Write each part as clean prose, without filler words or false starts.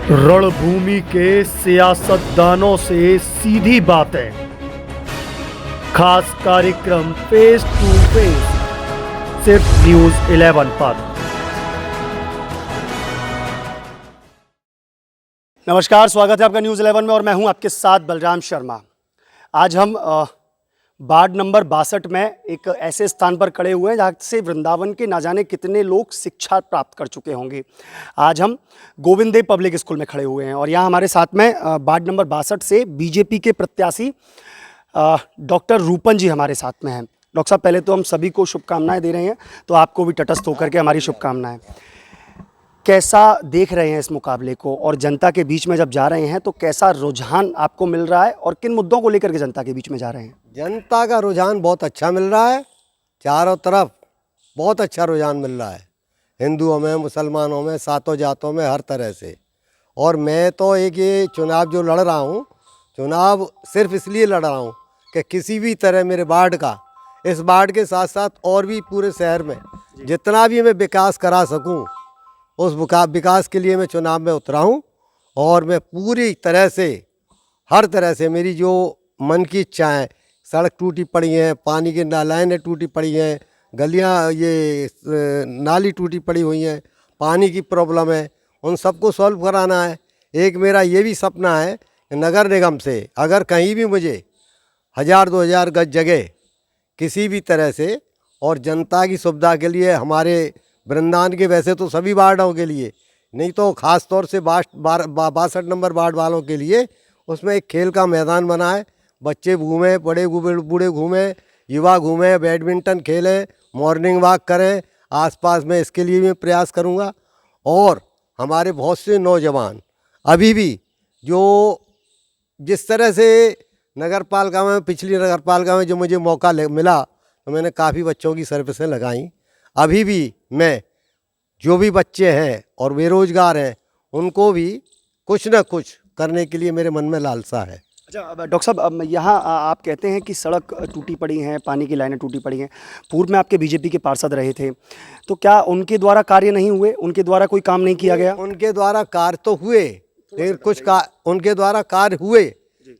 रणभूमि के सियासतदानों से सीधी बातें, खास कार्यक्रम फेस टू फेस सिर्फ न्यूज 11 पर। नमस्कार, स्वागत है आपका न्यूज 11 में और मैं हूं आपके साथ बलराम शर्मा। आज हम वार्ड नंबर 62 में एक ऐसे स्थान पर खड़े हुए हैं जहाँ से वृंदावन के ना जाने कितने लोग शिक्षा प्राप्त कर चुके होंगे। आज हम गोविंद देव पब्लिक स्कूल में खड़े हुए हैं और यहाँ हमारे साथ में वार्ड नंबर 62 से बीजेपी के प्रत्याशी डॉक्टर रूपन जी हमारे साथ में हैं। डॉक्टर साहब, पहले तो हम सभी को शुभकामनाएं दे रहे हैं, तो आपको भी तटस्थ होकर के हमारी शुभकामनाएं। कैसा देख रहे हैं इस मुकाबले को और जनता के बीच में जब जा रहे हैं तो कैसा रुझान आपको मिल रहा है और किन मुद्दों को लेकर के जनता के बीच में जा रहे हैं? जनता का रुझान बहुत अच्छा मिल रहा है, चारों तरफ बहुत अच्छा रुझान मिल रहा है, हिंदुओं में, मुसलमानों में, सातों जातों में, हर तरह से। और मैं तो एक ये चुनाव जो लड़ रहा हूँ, चुनाव सिर्फ इसलिए लड़ रहा हूँ कि किसी भी तरह मेरे वार्ड का, इस वार्ड के साथ साथ और भी पूरे शहर में जितना भी मैं विकास करा सकूँ, उस विकास के लिए मैं चुनाव में उतरा हूँ। और मैं पूरी तरह से, हर तरह से मेरी जो मन की इच्छाएँ, सड़क टूटी पड़ी हैं, पानी की लाइनें टूटी पड़ी हैं, गलियाँ ये नाली टूटी पड़ी हुई हैं, पानी की प्रॉब्लम है, उन सबको सॉल्व कराना है। एक मेरा ये भी सपना है कि नगर निगम से अगर कहीं भी मुझे 1000-2000 गज जगह किसी भी तरह से, और जनता की सुविधा के लिए, हमारे वृंदावन के वैसे तो सभी वार्डों के लिए, नहीं तो ख़ास तौर से 62 नंबर वार्ड वालों के लिए उसमें एक खेल का मैदान बना है। बच्चे घूमें, बूढ़े घूमें, युवा घूमें, बैडमिंटन खेलें, मॉर्निंग वॉक करें आसपास में, इसके लिए मैं प्रयास करूंगा। और हमारे बहुत से नौजवान अभी भी जो जिस तरह से नगर पालिका में, पिछली नगर पालिका में जो मुझे मौका मिला तो मैंने काफ़ी बच्चों की सर्विसें लगाई। अभी भी मैं जो भी बच्चे हैं और बेरोजगार हैं उनको भी कुछ न कुछ करने के लिए मेरे मन में लालसा है। अच्छा डॉक्टर साहब, यहाँ आप कहते हैं कि सड़क टूटी पड़ी हैं, पानी की लाइनें टूटी पड़ी हैं। पूर्व में आपके बीजेपी के पार्षद रहे थे, तो क्या उनके द्वारा कार्य नहीं हुए? उनके द्वारा कोई काम नहीं किया गया? उनके द्वारा कार्य तो हुए, लेकिन उनके द्वारा कार्य हुए,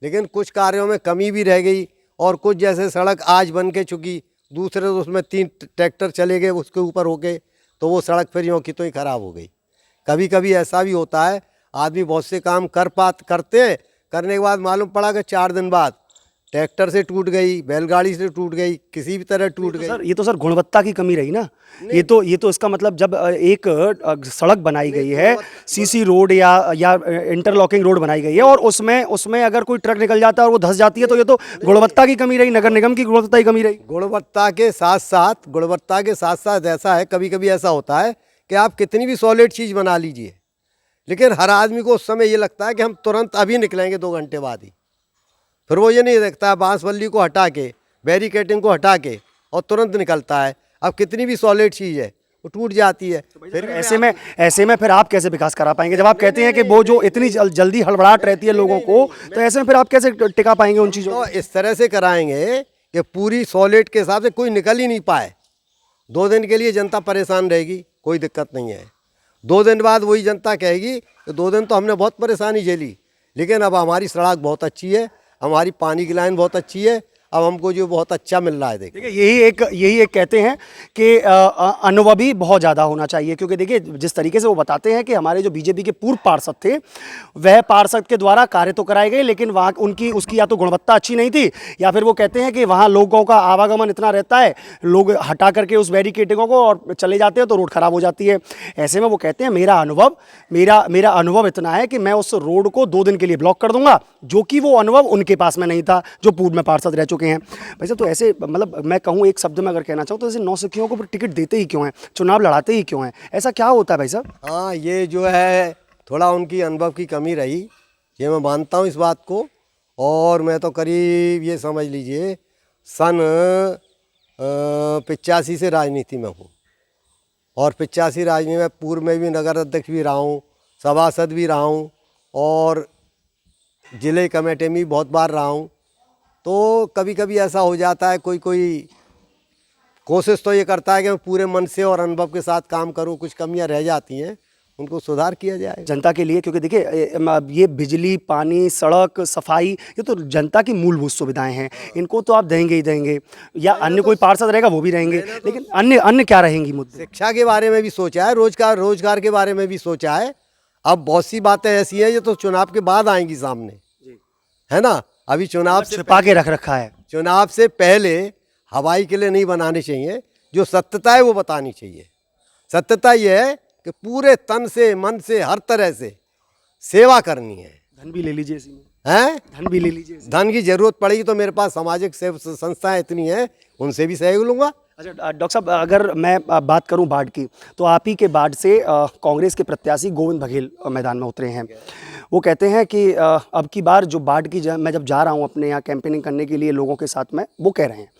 लेकिन कुछ कार्यों में कमी भी रह गई। और कुछ जैसे सड़क आज बन के चुकी, दूसरे तो उसमें 3 ट्रैक्टर चले गए उसके ऊपर होके, तो वो सड़क फिर यूँ की तो ही ख़राब हो गई। कभी कभी ऐसा भी होता है, आदमी बहुत से काम करते हैं, करने के बाद मालूम पड़ा कि 4 दिन बाद ट्रैक्टर से टूट गई, बैलगाड़ी से टूट गई, किसी भी तरह टूट गई। ये तो सर गुणवत्ता की कमी रही ना। ये तो इसका मतलब जब एक सड़क बनाई गई है, सीसी रोड या इंटरलॉकिंग रोड बनाई गई है, और उसमें अगर कोई ट्रक निकल जाता है और वो धंस जाती है, तो ये तो गुणवत्ता की कमी रही, नगर निगम की गुणवत्ता की कमी रही। गुणवत्ता के साथ साथ ऐसा है, कभी कभी ऐसा होता है कि आप कितनी भी सॉलिड चीज़ बना लीजिए, लेकिन हर आदमी को उस समय ये लगता है कि हम तुरंत अभी निकलेंगे 2 घंटे बाद ही। फिर वो ये नहीं देखता है बांस-बल्ली को हटा के, बैरिकेडिंग को हटा के और तुरंत निकलता है। अब कितनी भी सॉलिड चीज़ है वो टूट जाती है। फिर ऐसे में फिर आप कैसे विकास करा पाएंगे? जब आप कहते हैं कि वो जो इतनी जल्दी हड़बड़ाहट रहती है लोगों को, तो ऐसे में फिर आप कैसे टिका पाएंगे उन चीज़ों को? तो इस तरह से कराएंगे कि पूरी सॉलिड के हिसाब से कोई निकल ही नहीं पाए। 2 दिन के लिए जनता परेशान रहेगी, कोई दिक्कत नहीं है। 2 दिन बाद वही जनता कहेगी कि 2 दिन तो हमने बहुत परेशानी झेली, लेकिन अब हमारी सड़क बहुत अच्छी है, हमारी पानी की लाइन बहुत अच्छी है, अब हमको जो बहुत अच्छा मिल रहा है। देखिए, यही एक कहते हैं कि अनुभवी बहुत ज़्यादा होना चाहिए, क्योंकि देखिए जिस तरीके से वो बताते हैं कि हमारे जो बीजेपी के पूर्व पार्षद थे, वह पार्षद के द्वारा कार्य तो कराए गए, लेकिन वहाँ उसकी या तो गुणवत्ता अच्छी नहीं थी, या फिर वो कहते हैं कि वहाँ लोगों का आवागमन इतना रहता है, लोग हटा करके उस बैरिकेडिंगों को और चले जाते हैं तो रोड ख़राब हो जाती है। ऐसे में वो कहते हैं मेरा अनुभव इतना है कि मैं उस रोड को 2 दिन के लिए ब्लॉक कर दूंगा, जो कि वो अनुभव उनके पास में नहीं था जो पूर्व में पार्षद रह चुके हैं। वैसे तो ऐसे, मतलब मैं कहूँ एक शब्द में अगर कहना चाहूँ तो ऐसे नौसिखियों को टिकट देते ही क्यों हैं, चुनाव लड़ाते ही क्यों हैं, ऐसा क्या होता है भाई साहब? हाँ, ये जो है थोड़ा उनकी अनुभव की कमी रही, ये मैं मानता हूँ इस बात को। और मैं तो करीब ये समझ लीजिए सन 85 से राजनीति में हूँ, और 85 राजनीति में पूर्व में भी नगर अध्यक्ष भी रहा हूँ, सभासद भी रहा हूँ, और ज़िले कमेटी में भी बहुत बार रहा हूँ। तो कभी कभी ऐसा हो जाता है, कोई कोशिश तो ये करता है कि मैं पूरे मन से और अनुभव के साथ काम करूं, कुछ कमियां रह जाती हैं उनको सुधार किया जाए जनता के लिए, क्योंकि देखिए ये बिजली, पानी, सड़क, सफाई, ये तो जनता की मूलभूत सुविधाएं हैं, इनको तो आप देंगे ही देंगे, या अन्य कोई पार्षद रहेगा वो भी रहेंगे, लेकिन अन्य अन्य क्या रहेंगी मुद्दे? शिक्षा के बारे में भी सोचा है, रोजगार के बारे में भी सोचा है। अब बहुत सी बातें ऐसी हैं जो तो चुनाव के बाद आएंगी सामने, है ना। अभी चुनाव से छिपा के रख रखा है। चुनाव से पहले हवाई किले नहीं बनाने चाहिए, जो सत्यता है वो बतानी चाहिए। सत्यता ये है कि पूरे तन से, मन से, हर तरह से सेवा करनी है। धन भी ले लीजिए इसी में, हैं? धन भी ले लीजिए। धन की जरूरत पड़ेगी तो मेरे पास सामाजिक संस्थाएं इतनी हैं, उनसे भी सहयोग लूंगा। अच्छा डॉक्टर साहब, अगर मैं बात करूं बाढ़ की, तो आप ही के बाढ़ से कांग्रेस के प्रत्याशी गोविंद बघेल मैदान में उतरे हैं। वो कहते हैं कि अब की बार जो बाढ़ की मैं जब जा रहा हूं अपने यहाँ कैंपेनिंग करने के लिए लोगों के साथ में, वो कह रहे हैं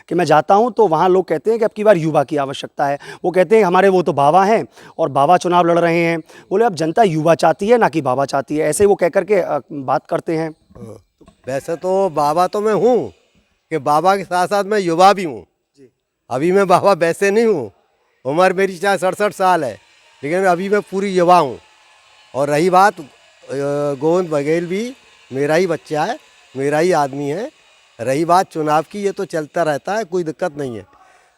कि मैं जाता हूं तो वहाँ लोग कहते हैं कि अब की बार युवा की आवश्यकता है। वो कहते हैं हमारे वो तो बाबा हैं और बाबा चुनाव लड़ रहे हैं। बोले अब जनता युवा चाहती है ना कि बाबा चाहती है, ऐसे वो कह करके बात करते हैं। वैसे तो बाबा तो मैं हूँ कि बाबा के साथ साथ मैं युवा भी हूँ। अभी मैं बाबा वैसे नहीं हूँ, उम्र मेरी चाहे 67 साल है, लेकिन अभी मैं पूरी युवा हूँ। और रही बात, गोविंद बघेल भी मेरा ही बच्चा है, मेरा ही आदमी है। रही बात चुनाव की, ये तो चलता रहता है, कोई दिक्कत नहीं है।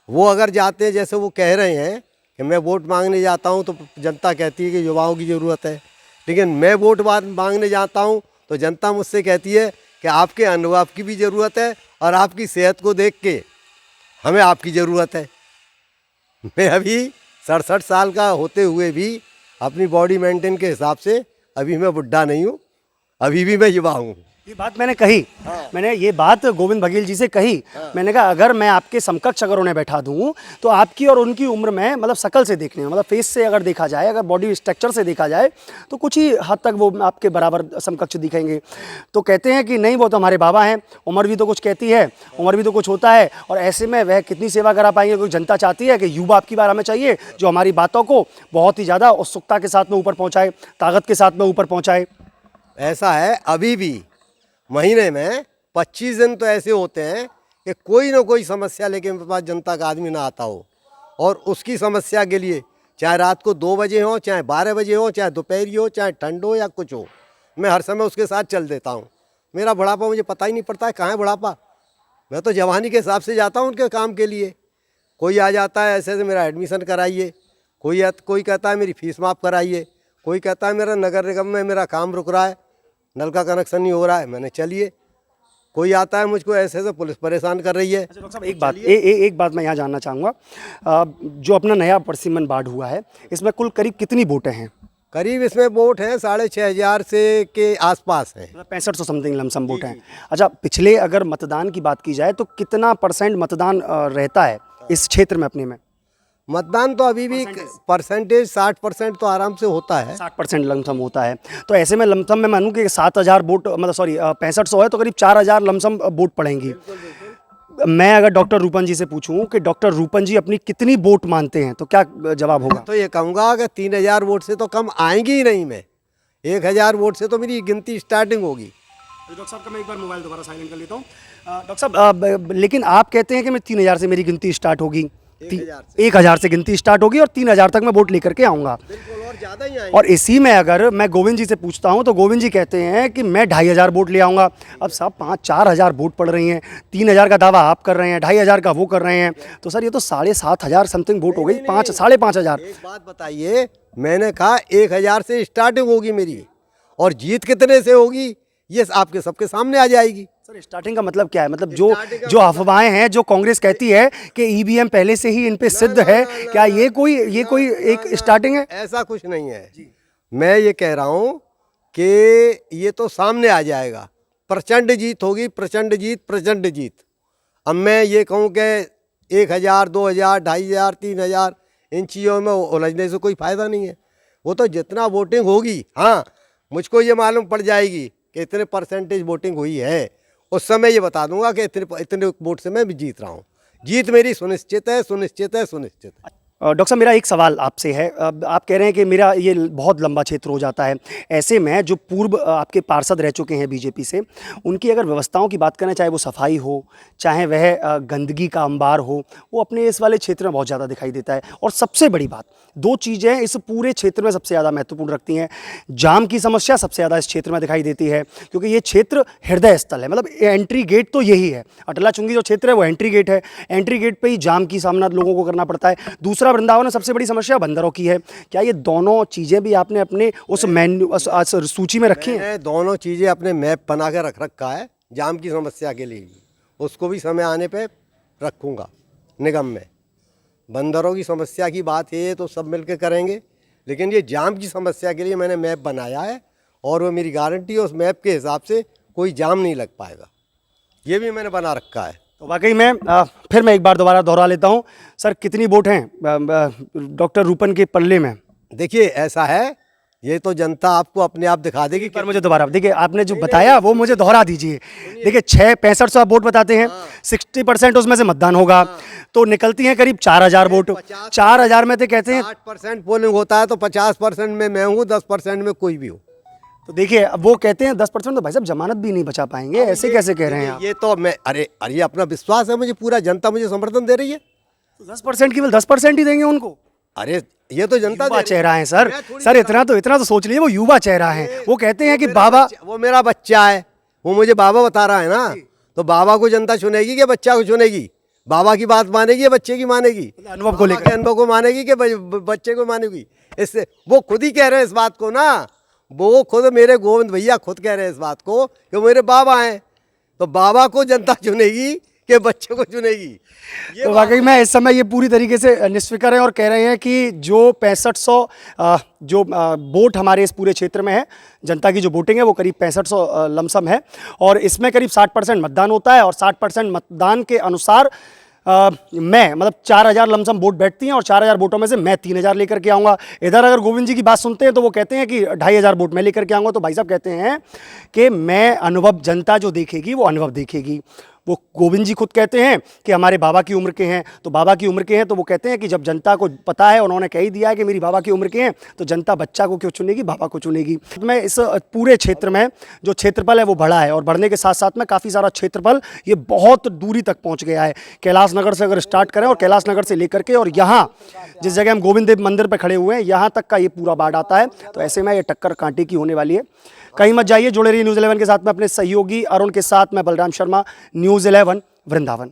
वो अगर जाते हैं जैसे वो कह रहे हैं कि मैं वोट मांगने जाता हूँ तो जनता कहती है कि युवाओं की ज़रूरत है, लेकिन मैं वोट मांगने जाता हूँ तो जनता मुझसे कहती है कि आपके अनुभव की भी ज़रूरत है और आपकी सेहत को देख के हमें आपकी ज़रूरत है। मैं अभी 67 साल का होते हुए भी अपनी बॉडी मेंटेन के हिसाब से अभी मैं बुढ़ा नहीं हूँ, अभी भी मैं युवा हूँ। ये बात मैंने कही, मैंने ये बात गोविंद बघेल जी से कही। मैंने कहा अगर मैं आपके समकक्ष अगर उन्हें बैठा दूं तो आपकी और उनकी उम्र में, मतलब शकल से देखने में, मतलब फेस से अगर देखा जाए, अगर बॉडी स्ट्रक्चर से देखा जाए तो कुछ ही हद तक वो आपके बराबर समकक्ष दिखेंगे। तो कहते हैं कि नहीं, वो तो हमारे बाबा हैं, उम्र भी तो कुछ कहती है, उम्र भी तो कुछ होता है, और ऐसे में वह कितनी सेवा करा पाएंगे। क्योंकि जनता चाहती है कि युवा आपकी बार हमें चाहिए जो हमारी बातों को बहुत ही ज़्यादा उत्सुकता के साथ में ऊपर पहुँचाए, ताकत के साथ में ऊपर पहुँचाए। ऐसा है, अभी भी महीने में 25 दिन तो ऐसे होते हैं कि कोई ना कोई समस्या लेके मेरे पास जनता का आदमी ना आता हो, और उसकी समस्या के लिए चाहे रात को 2 बजे हो, चाहे 12 बजे हो, चाहे दोपहरी हो, चाहे ठंड हो या कुछ हो, मैं हर समय उसके साथ चल देता हूँ। मेरा बुढ़ापा मुझे पता ही नहीं पड़ता है कहाँ है बुढ़ापा। मैं तो जवानी के हिसाब से जाता हूँ उनके काम के लिए। कोई आ जाता है ऐसे ऐसे मेरा एडमिशन कराइए, कोई कहता है मेरी फीस माफ़ कराइए, कोई कहता है मेरा नगर निगम में मेरा काम रुक रहा है, नल का कनेक्शन नहीं हो रहा है, मैंने चलिए। कोई आता है मुझको ऐसे ऐसे पुलिस परेशान कर रही है। अच्छा डॉक्टर साहब, एक बात मैं यहाँ जानना चाहूँगा, जो अपना नया परसिमन बाढ़ हुआ है, इसमें कुल करीब कितनी वोटें हैं? करीब इसमें वोट हैं 6,500 से के आसपास हैं, 6500 समथिंग लमसम वोट हैं। अच्छा, पिछले अगर मतदान की बात की जाए तो कितना % मतदान रहता है इस क्षेत्र में अपने में? मतदान तो अभी भी परसेंटेज 60% तो आराम से होता है, 60% लमसम होता है। तो ऐसे में लमसम में मानूँ कि 7000 वोट, मतलब सॉरी 6500 है तो करीब 4000 लमसम वोट पड़ेंगी। मैं अगर डॉक्टर रूपन जी से पूछूं कि डॉक्टर रूपन जी अपनी कितनी वोट मानते हैं तो क्या जवाब होगा? तो ये कहूँगा कि 3000 वोट से तो कम आएंगी ही नहीं। मैं 1000 वोट से तो मेरी गिनती स्टार्टिंग होगी। डॉक्टर साहब का मैं एक बार मोबाइल दोबारा साइलेंट कर लेता हूँ। डॉक्टर साहब, लेकिन आप कहते हैं कि मैं 3000 से मेरी गिनती स्टार्ट होगी, 1000 से गिनती स्टार्ट होगी और 3000 तक मैं वोट लेकर के आऊँगा। बिल्कुल, और ज़्यादा ही आएंगे। और इसी में अगर मैं गोविंद जी से पूछता हूं तो गोविंद जी कहते हैं कि मैं 2500 वोट ले आऊँगा। अब साहब 5-4 वोट पड़ रही हैं, 3000 का दावा आप कर रहे हैं, 2500 का वो कर रहे हैं, तो सर ये तो 7,500 समथिंग वोट हो गई, 5-5,500। एक बात बताइए, मैंने कहा 1000 से स्टार्टिंग होगी मेरी, और जीत कितने से होगी ये आपके सबके सामने आ जाएगी। सर स्टार्टिंग का मतलब क्या है? मतलब जो अफवाहें हैं, जो कांग्रेस कहती है कि ईवीएम पहले से ही इन पे सिद्ध है, क्या ये कोई एक स्टार्टिंग है? ऐसा कुछ नहीं है। मैं ये कह रहा हूँ कि ये तो सामने आ जाएगा, प्रचंड जीत होगी, प्रचंड जीत, प्रचंड जीत। अब मैं ये कहूँ कि 1000, 2000, 2500, 3000 इन चीज़ों में उलझने से कोई फ़ायदा नहीं है। वो तो जितना वोटिंग होगी, हाँ मुझको ये मालूम पड़ जाएगी कि इतने परसेंटेज वोटिंग हुई है, उस समय ये बता दूंगा कि इतने वोट से मैं भी जीत रहा हूँ। जीत मेरी सुनिश्चित है, सुनिश्चित है, सुनिश्चित है। डॉक्टर साहब, मेरा एक सवाल आपसे है। आप कह रहे हैं कि मेरा ये बहुत लंबा क्षेत्र हो जाता है। ऐसे में जो पूर्व आपके पार्षद रह चुके हैं बीजेपी से, उनकी अगर व्यवस्थाओं की बात करें, चाहे वो सफाई हो, चाहे वह गंदगी का अंबार हो, वो अपने इस वाले क्षेत्र में बहुत ज़्यादा दिखाई देता है। और सबसे बड़ी बात, दो चीज़ें इस पूरे क्षेत्र में सबसे ज़्यादा महत्वपूर्ण रखती हैं। जाम की समस्या सबसे ज़्यादा इस क्षेत्र में दिखाई देती है, क्योंकि ये क्षेत्र हृदय स्थल है, मतलब एंट्री गेट तो यही है। अटला चुंगी जो क्षेत्र है वो एंट्री गेट है, एंट्री गेट पे ही जाम की सामना लोगों को करना पड़ता है। दूसरा, वृंदावन में सबसे बड़ी समस्या बंदरों की है। क्या ये दोनों चीज़ें भी आपने अपने उस मेन्यू सूची में रखी हैं? मैंने दोनों चीज़ें अपने मैप बना के रख रखा है, जाम की समस्या के लिए भी, उसको भी समय आने पे रखूँगा निगम में। बंदरों की समस्या की बात है तो सब मिलकर करेंगे, लेकिन ये जाम की समस्या के लिए मैंने मैप बनाया है और वो मेरी गारंटी है, उस मैप के हिसाब से कोई जाम नहीं लग पाएगा। ये भी मैंने बना रखा है। तो वाकई में फिर मैं एक बार दोबारा दोहरा लेता हूँ सर, कितनी वोट हैं डॉक्टर रूपन के पल्ले में? देखिए ऐसा है, ये तो जनता आपको अपने आप दिखा देगी। पर मुझे दोबारा देखिए, आपने जो बताया वो मुझे दोहरा दीजिए। देखिए 6500 आप वोट बताते हैं, 60% उसमें से मतदान होगा, तो निकलती हैं करीब 4000 वोट। 4000 में तो कहते हैं 60% पोलिंग होता है, तो 50% में मैं हूँ, 10% में कोई भी हो। तो देखिए, अब वो कहते हैं 10%, तो भाई साहब जमानत भी नहीं बचा पाएंगे, ऐसे कैसे कह रहे हैं आप? ये तो मैं अरे अपना विश्वास है मुझे, पूरा जनता मुझे समर्थन दे रही है। 10% केवल 10% ही देंगे उनको? अरे ये तो जनता युवा चेहरा है सर। सर इतना तो सोच लीजिए, वो युवा चेहरा है। वो कहते हैं कि बाबा, वो मेरा बच्चा है, वो मुझे बाबा बता रहा है ना, तो बाबा को जनता चुनेगी कि बच्चा को चुनेगी? बाबा की बात मानेगी या बच्चे की मानेगी? अनुभव को लेकर, अनुभव को मानेगी कि बच्चे को मानेगी? इससे वो खुद ही कह रहे हैं इस बात को ना, वो खुद मेरे गोविंद भैया खुद कह रहे हैं इस बात को कि मेरे बाबा हैं, तो बाबा को जनता चुनेगी कि बच्चे को चुनेगी? तो वाकई में इस समय ये पूरी तरीके से निष्फिक्र हैं और कह रहे हैं कि जो 6500 जो वोट हमारे इस पूरे क्षेत्र में है, जनता की जो वोटिंग है वो करीब 6500 लमसम है, और इसमें करीब 60% मतदान होता है, और 60% मतदान के अनुसार मैं मतलब 4000 लमसम वोट बैठती हैं, और 4000 वोटों में से मैं 3000 लेकर के आऊँगा। इधर अगर गोविंद जी की बात सुनते हैं तो वो कहते हैं कि 2500 वोट मैं लेकर के आऊँगा। तो भाई साहब कहते हैं कि मैं अनुभव, जनता जो देखेगी वो अनुभव देखेगी। वो गोविंद जी खुद कहते हैं कि हमारे बाबा की उम्र के हैं, तो बाबा की उम्र के हैं, तो वो कहते हैं कि जब जनता को पता है, उन्होंने कह ही दिया है कि मेरी बाबा की उम्र के हैं, तो जनता बच्चा को क्यों चुनेगी, बाबा को चुनेगी। मैं इस पूरे क्षेत्र में जो क्षेत्रफल है वो बढ़ा है, और बढ़ने के साथ साथ में काफ़ी सारा क्षेत्रफल ये बहुत दूरी तक पहुँच गया है। कैलाश नगर से अगर स्टार्ट करें, और कैलाश नगर से लेकर के और यहाँ जिस जगह हम गोविंद देव मंदिर पर खड़े हुए हैं, यहाँ तक का ये पूरा बाढ़ आता है। तो ऐसे में ये टक्कर कांटे की होने वाली है। कहीं मत जाइए, जुड़े रहिए न्यूज़ 11 के साथ में अपने सहयोगी अरुण के साथ। मैं बलराम शर्मा, न्यूज़ 11 वृंदावन।